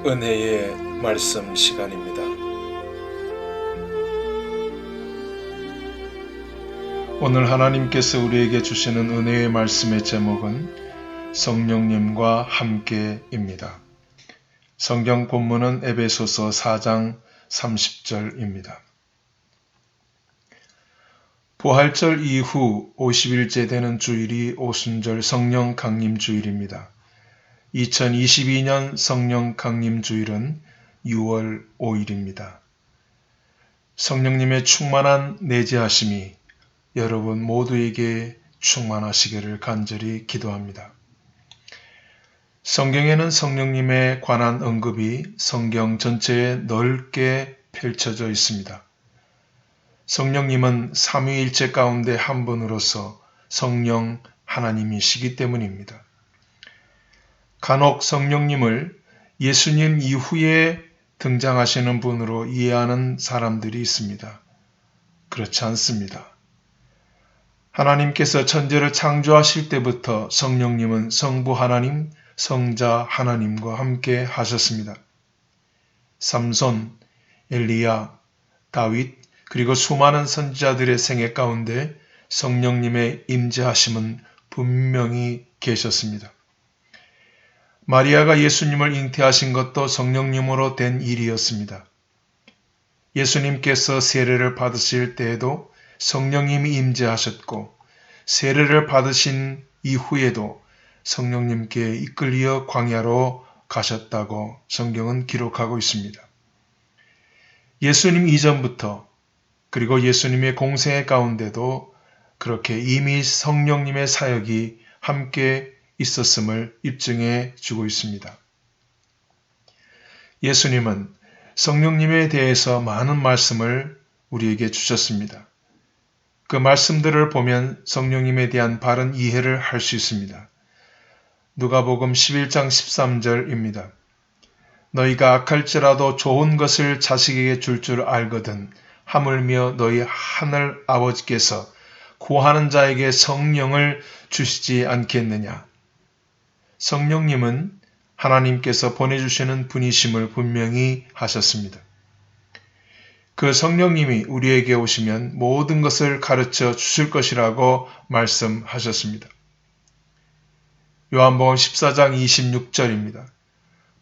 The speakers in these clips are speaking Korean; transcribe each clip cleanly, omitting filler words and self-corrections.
은혜의 말씀 시간입니다. 오늘 하나님께서 우리에게 주시는 은혜의 말씀의 제목은 성령님과 함께입니다. 성경 본문은 에베소서 4장 30절입니다. 부활절 이후 50일째 되는 주일이 오순절 성령 강림 주일입니다. 2022년 성령 강림 주일은 6월 5일입니다. 성령님의 충만한 내재하심이 여러분 모두에게 충만하시기를 간절히 기도합니다. 성경에는 성령님에 관한 언급이 성경 전체에 넓게 펼쳐져 있습니다. 성령님은 삼위일체 가운데 한 분으로서 성령 하나님이시기 때문입니다. 간혹 성령님을 예수님 이후에 등장하시는 분으로 이해하는 사람들이 있습니다. 그렇지 않습니다. 하나님께서 천지를 창조하실 때부터 성령님은 성부 하나님, 성자 하나님과 함께 하셨습니다. 삼손, 엘리야, 다윗, 그리고 수많은 선지자들의 생애 가운데 성령님의 임재하심은 분명히 계셨습니다. 마리아가 예수님을 잉태하신 것도 성령님으로 된 일이었습니다. 예수님께서 세례를 받으실 때에도 성령님이 임재하셨고 세례를 받으신 이후에도 성령님께 이끌려 광야로 가셨다고 성경은 기록하고 있습니다. 예수님 이전부터 그리고 예수님의 공생애 가운데도 그렇게 이미 성령님의 사역이 함께 있었음을 입증해 주고 있습니다. 예수님은 성령님에 대해서 많은 말씀을 우리에게 주셨습니다. 그 말씀들을 보면 성령님에 대한 바른 이해를 할 수 있습니다. 누가복음 11장 13절입니다. 너희가 악할지라도 좋은 것을 자식에게 줄 알거든 하물며 너희 하늘 아버지께서 구하는 자에게 성령을 주시지 않겠느냐. 성령님은 하나님께서 보내주시는 분이심을 분명히 하셨습니다. 그 성령님이 우리에게 오시면 모든 것을 가르쳐 주실 것이라고 말씀하셨습니다. 요한복음 14장 26절입니다.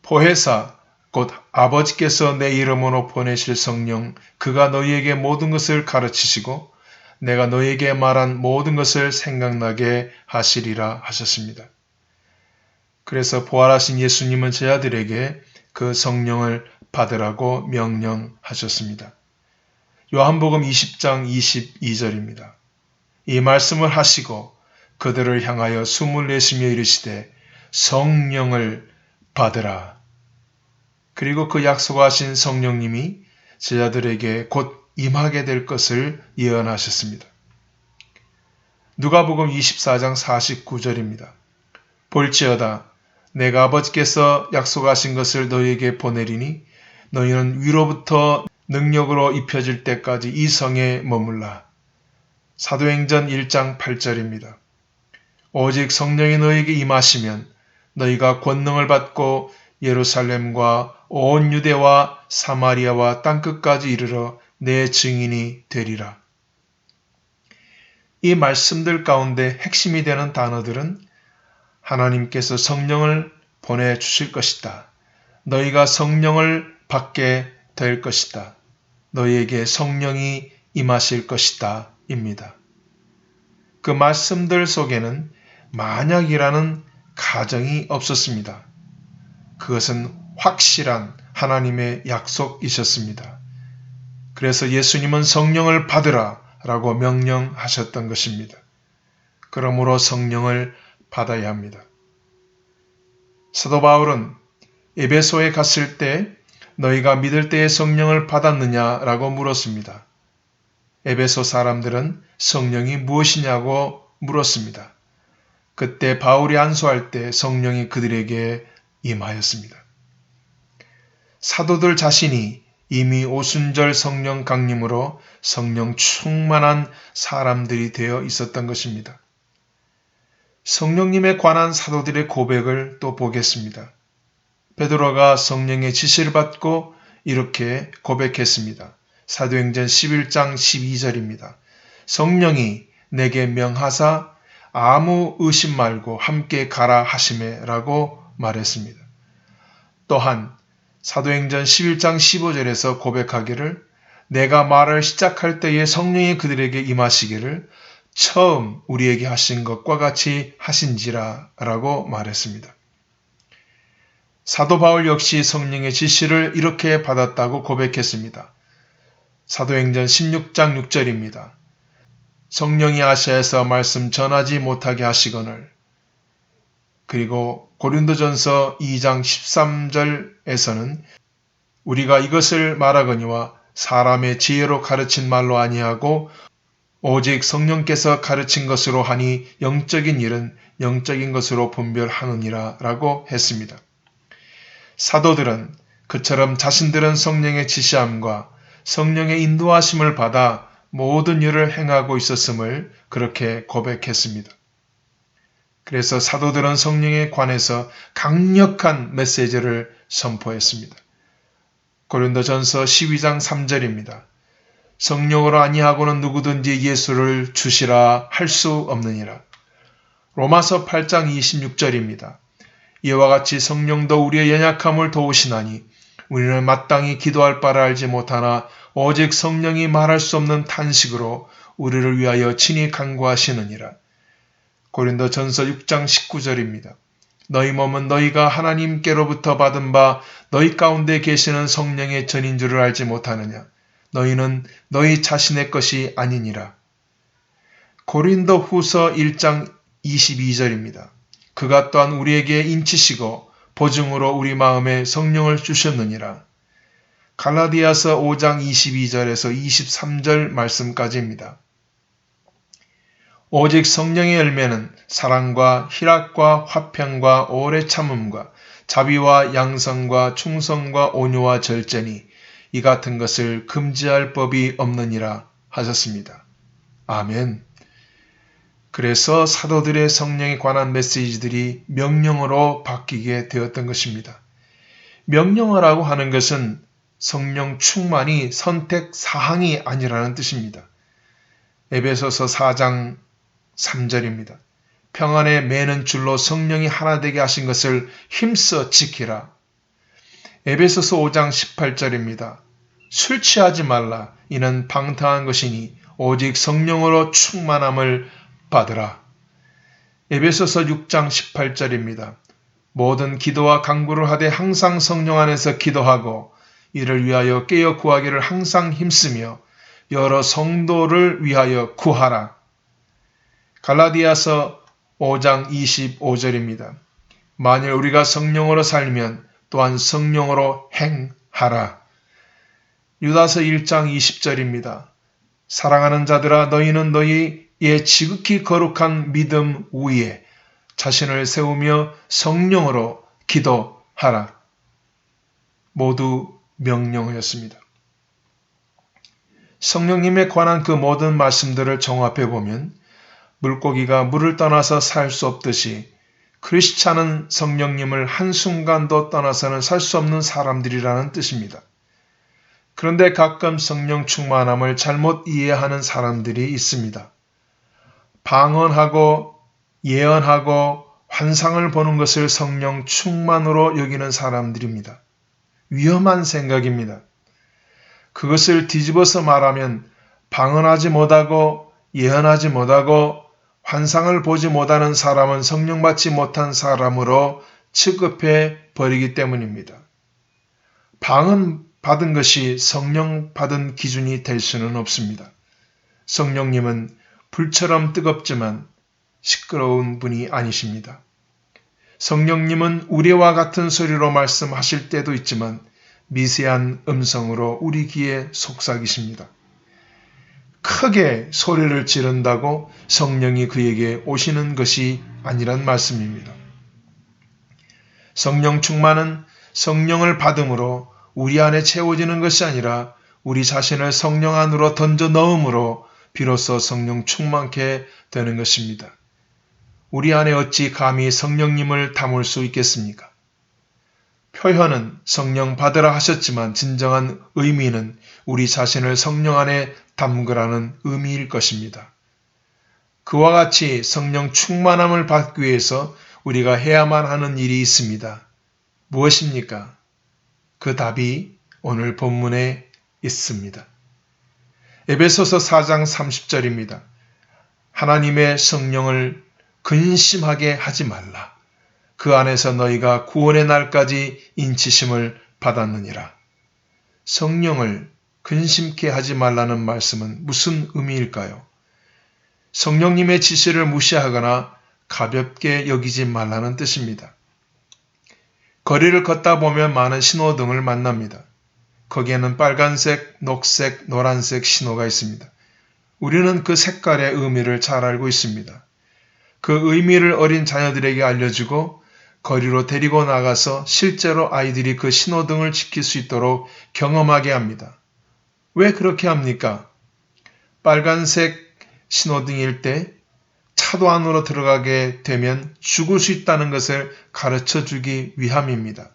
보혜사 곧 아버지께서 내 이름으로 보내실 성령 그가 너희에게 모든 것을 가르치시고 내가 너희에게 말한 모든 것을 생각나게 하시리라 하셨습니다. 그래서 부활하신 예수님은 제자들에게 그 성령을 받으라고 명령하셨습니다. 요한복음 20장 22절입니다. 이 말씀을 하시고 그들을 향하여 숨을 내쉬며 이르시되 성령을 받으라. 그리고 그 약속하신 성령님이 제자들에게 곧 임하게 될 것을 예언하셨습니다. 누가복음 24장 49절입니다. 볼지어다 내가 아버지께서 약속하신 것을 너희에게 보내리니 너희는 위로부터 능력으로 입혀질 때까지 이 성에 머물라. 사도행전 1장 8절입니다. 오직 성령이 너희에게 임하시면 너희가 권능을 받고 예루살렘과 온 유대와 사마리아와 땅끝까지 이르러 내 증인이 되리라. 이 말씀들 가운데 핵심이 되는 단어들은 하나님께서 성령을 보내주실 것이다. 너희가 성령을 받게 될 것이다. 너희에게 성령이 임하실 것이다. 입니다. 그 말씀들 속에는 만약이라는 가정이 없었습니다. 그것은 확실한 하나님의 약속이셨습니다. 그래서 예수님은 성령을 받으라 라고 명령하셨던 것입니다. 그러므로 성령을 받아야 합니다. 사도 바울은 에베소에 갔을 때 너희가 믿을 때에 성령을 받았느냐라고 물었습니다. 에베소 사람들은 성령이 무엇이냐고 물었습니다. 그때 바울이 안수할 때 성령이 그들에게 임하였습니다. 사도들 자신이 이미 오순절 성령 강림으로 성령 충만한 사람들이 되어 있었던 것입니다. 성령님에 관한 사도들의 고백을 또 보겠습니다. 베드로가 성령의 지시를 받고 이렇게 고백했습니다. 사도행전 11장 12절입니다. 성령이 내게 명하사 아무 의심 말고 함께 가라 하시매라고 말했습니다. 또한 사도행전 11장 15절에서 고백하기를 내가 말을 시작할 때에 성령이 그들에게 임하시기를 처음 우리에게 하신 것과 같이 하신지라 라고 말했습니다. 사도 바울 역시 성령의 지시를 이렇게 받았다고 고백했습니다. 사도행전 16장 6절입니다. 성령이 아시아에서 말씀 전하지 못하게 하시거늘. 그리고 고린도전서 2장 13절에서는 우리가 이것을 말하거니와 사람의 지혜로 가르친 말로 아니하고 오직 성령께서 가르친 것으로 하니 영적인 일은 영적인 것으로 분별하느니라 라고 했습니다. 사도들은 그처럼 자신들은 성령의 지시함과 성령의 인도하심을 받아 모든 일을 행하고 있었음을 그렇게 고백했습니다. 그래서 사도들은 성령에 관해서 강력한 메시지를 선포했습니다. 고린도전서 12장 3절입니다. 성령으로 아니하고는 누구든지 예수를 주시라 할 수 없느니라. 로마서 8장 26절입니다. 이와 같이 성령도 우리의 연약함을 도우시나니 우리는 마땅히 기도할 바를 알지 못하나 오직 성령이 말할 수 없는 탄식으로 우리를 위하여 친히 간구하시느니라. 고린도전서 6장 19절입니다. 너희 몸은 너희가 하나님께로부터 받은 바 너희 가운데 계시는 성령의 전인 줄을 알지 못하느냐. 너희는 너희 자신의 것이 아니니라. 고린도 후서 1장 22절입니다. 그가 또한 우리에게 인치시고 보증으로 우리 마음에 성령을 주셨느니라. 갈라디아서 5장 22절에서 23절 말씀까지입니다. 오직 성령의 열매는 사랑과 희락과 화평과 오래 참음과 자비와 양성과 충성과 온유와 절제니 이 같은 것을 금지할 법이 없느니라 하셨습니다. 아멘. 그래서 사도들의 성령에 관한 메시지들이 명령어로 바뀌게 되었던 것입니다. 명령어라고 하는 것은 성령 충만이 선택 사항이 아니라는 뜻입니다. 에베소서 4장 3절입니다. 평안에 매는 줄로 성령이 하나 되게 하신 것을 힘써 지키라. 에베소서 5장 18절입니다. 술 취하지 말라. 이는 방탕한 것이니 오직 성령으로 충만함을 받으라. 에베소서 6장 18절입니다. 모든 기도와 간구를 하되 항상 성령 안에서 기도하고 이를 위하여 깨어 구하기를 항상 힘쓰며 여러 성도를 위하여 구하라. 갈라디아서 5장 25절입니다. 만일 우리가 성령으로 살면 또한 성령으로 행하라. 유다서 1장 20절입니다. 사랑하는 자들아 너희는 너희의 지극히 거룩한 믿음 위에 자신을 세우며 성령으로 기도하라. 모두 명령어였습니다. 성령님에 관한 그 모든 말씀들을 종합해 보면 물고기가 물을 떠나서 살 수 없듯이 크리스찬은 성령님을 한순간도 떠나서는 살 수 없는 사람들이라는 뜻입니다. 그런데 가끔 성령 충만함을 잘못 이해하는 사람들이 있습니다. 방언하고 예언하고 환상을 보는 것을 성령 충만으로 여기는 사람들입니다. 위험한 생각입니다. 그것을 뒤집어서 말하면 방언하지 못하고 예언하지 못하고 환상을 보지 못하는 사람은 성령받지 못한 사람으로 취급해 버리기 때문입니다. 방언 받은 것이 성령 받은 기준이 될 수는 없습니다. 성령님은 불처럼 뜨겁지만 시끄러운 분이 아니십니다. 성령님은 우리와 같은 소리로 말씀하실 때도 있지만 미세한 음성으로 우리 귀에 속삭이십니다. 크게 소리를 지른다고 성령이 그에게 오시는 것이 아니란 말씀입니다. 성령 충만은 성령을 받음으로 우리 안에 채워지는 것이 아니라 우리 자신을 성령 안으로 던져 넣음으로 비로소 성령 충만케 되는 것입니다. 우리 안에 어찌 감히 성령님을 담을 수 있겠습니까? 표현은 성령 받으라 하셨지만 진정한 의미는 우리 자신을 성령 안에 담그라는 의미일 것입니다. 그와 같이 성령 충만함을 받기 위해서 우리가 해야만 하는 일이 있습니다. 무엇입니까? 그 답이 오늘 본문에 있습니다. 에베소서 4장 30절입니다. 하나님의 성령을 근심하게 하지 말라. 그 안에서 너희가 구원의 날까지 인치심을 받았느니라. 성령을 근심케 하지 말라는 말씀은 무슨 의미일까요? 성령님의 지시를 무시하거나 가볍게 여기지 말라는 뜻입니다. 거리를 걷다 보면 많은 신호등을 만납니다. 거기에는 빨간색, 녹색, 노란색 신호가 있습니다. 우리는 그 색깔의 의미를 잘 알고 있습니다. 그 의미를 어린 자녀들에게 알려주고 거리로 데리고 나가서 실제로 아이들이 그 신호등을 지킬 수 있도록 경험하게 합니다. 왜 그렇게 합니까? 빨간색 신호등일 때 차도 안으로 들어가게 되면 죽을 수 있다는 것을 가르쳐 주기 위함입니다.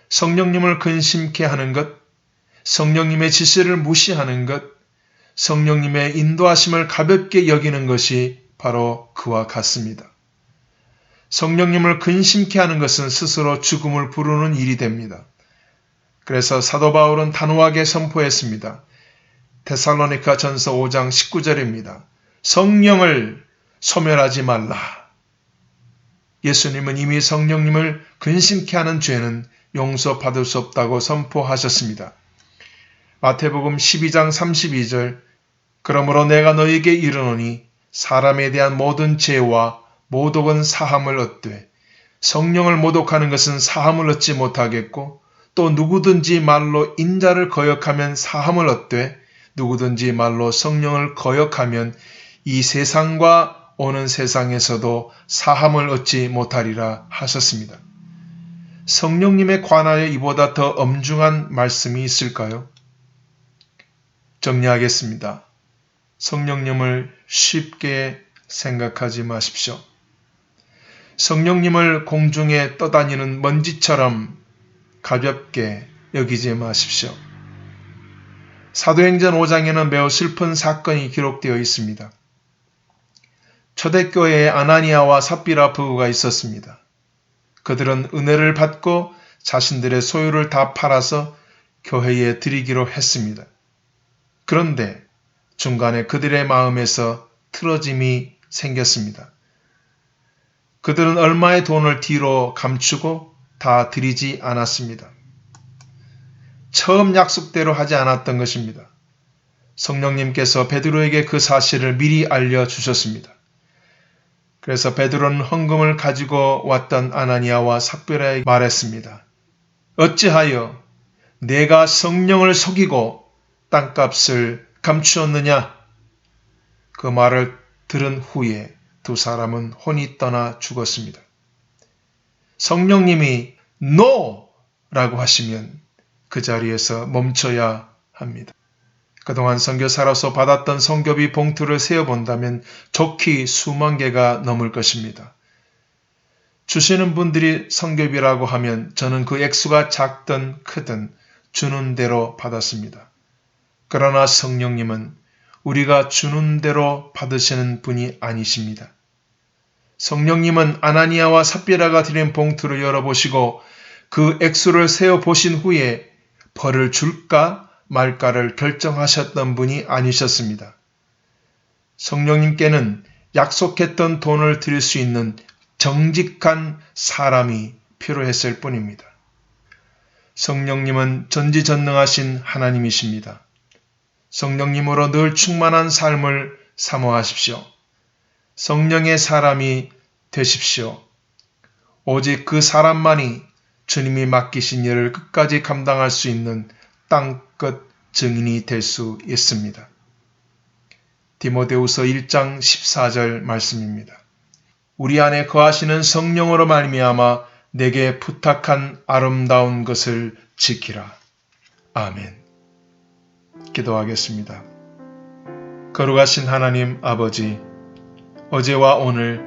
성령님을 근심케 하는 것, 성령님의 지시를 무시하는 것, 성령님의 인도하심을 가볍게 여기는 것이 바로 그와 같습니다. 성령님을 근심케 하는 것은 스스로 죽음을 부르는 일이 됩니다. 그래서 사도 바울은 단호하게 선포했습니다. 데살로니가 전서 5장 19절입니다. 성령을 소멸하지 말라. 예수님은 이미 성령님을 근심케 하는 죄는 용서받을 수 없다고 선포하셨습니다. 마태복음 12장 32절 그러므로 내가 너희에게 이르노니 사람에 대한 모든 죄와 모독은 사함을 얻되 성령을 모독하는 것은 사함을 얻지 못하겠고 또 누구든지 말로 인자를 거역하면 사함을 얻되 누구든지 말로 성령을 거역하면 이 세상과 오는 세상에서도 사함을 얻지 못하리라 하셨습니다. 성령님에 관하여 이보다 더 엄중한 말씀이 있을까요? 정리하겠습니다. 성령님을 쉽게 생각하지 마십시오. 성령님을 공중에 떠다니는 먼지처럼 가볍게 여기지 마십시오. 사도행전 5장에는 매우 슬픈 사건이 기록되어 있습니다. 초대교회에 아나니아와 삽비라 부부가 있었습니다. 그들은 은혜를 받고 자신들의 소유를 다 팔아서 교회에 드리기로 했습니다. 그런데 중간에 그들의 마음에서 틀어짐이 생겼습니다. 그들은 얼마의 돈을 뒤로 감추고 다 드리지 않았습니다. 처음 약속대로 하지 않았던 것입니다. 성령님께서 베드로에게 그 사실을 미리 알려주셨습니다. 그래서 베드로는 헌금을 가지고 왔던 아나니아와 삽비라에게 말했습니다. 어찌하여 내가 성령을 속이고 땅값을 감추었느냐? 그 말을 들은 후에 두 사람은 혼이 떠나 죽었습니다. 성령님이 NO! 라고 하시면 그 자리에서 멈춰야 합니다. 그동안 선교사로서 받았던 선교비 봉투를 세어본다면 좋게 수만 개가 넘을 것입니다. 주시는 분들이 선교비라고 하면 저는 그 액수가 작든 크든 주는 대로 받았습니다. 그러나 성령님은 우리가 주는 대로 받으시는 분이 아니십니다. 성령님은 아나니아와 삽비라가 드린 봉투를 열어보시고 그 액수를 세어보신 후에 벌을 줄까 말까를 결정하셨던 분이 아니셨습니다. 성령님께는 약속했던 돈을 드릴 수 있는 정직한 사람이 필요했을 뿐입니다. 성령님은 전지전능하신 하나님이십니다. 성령님으로 늘 충만한 삶을 사모하십시오. 성령의 사람이 되십시오. 오직 그 사람만이 주님이 맡기신 일을 끝까지 감당할 수 있는 땅끝 증인이 될 수 있습니다. 디모데후서 1장 14절 말씀입니다. 우리 안에 거하시는 성령으로 말미암아 내게 부탁한 아름다운 것을 지키라. 아멘. 기도하겠습니다. 거룩하신 하나님 아버지, 어제와 오늘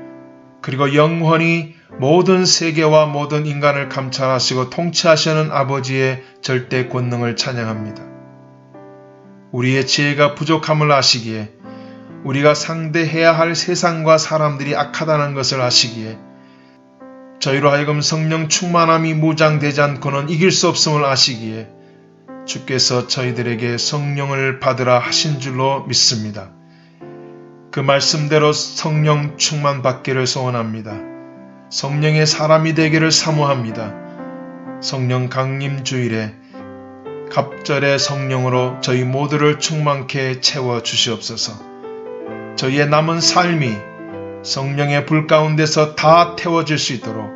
그리고 영원히 모든 세계와 모든 인간을 감찰하시고 통치하시는 아버지의 절대 권능을 찬양합니다. 우리의 지혜가 부족함을 아시기에, 우리가 상대해야 할 세상과 사람들이 악하다는 것을 아시기에, 저희로 하여금 성령 충만함이 무장되지 않고는 이길 수 없음을 아시기에 주께서 저희들에게 성령을 받으라 하신 줄로 믿습니다. 그 말씀대로 성령 충만 받기를 소원합니다. 성령의 사람이 되기를 사모합니다. 성령 강림 주일에 갑절의 성령으로 저희 모두를 충만케 채워 주시옵소서. 저희의 남은 삶이 성령의 불 가운데서 다 태워질 수 있도록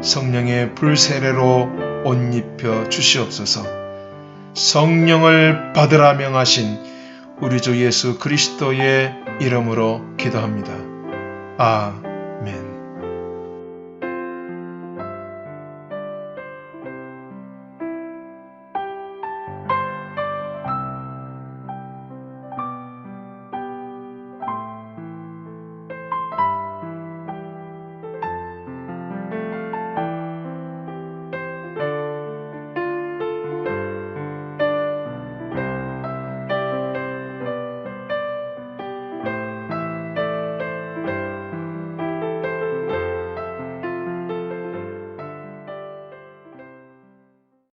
성령의 불 세례로 옷 입혀 주시옵소서. 성령을 받으라 명하신 우리 주 예수 그리스도의 이름으로 기도합니다. 아멘.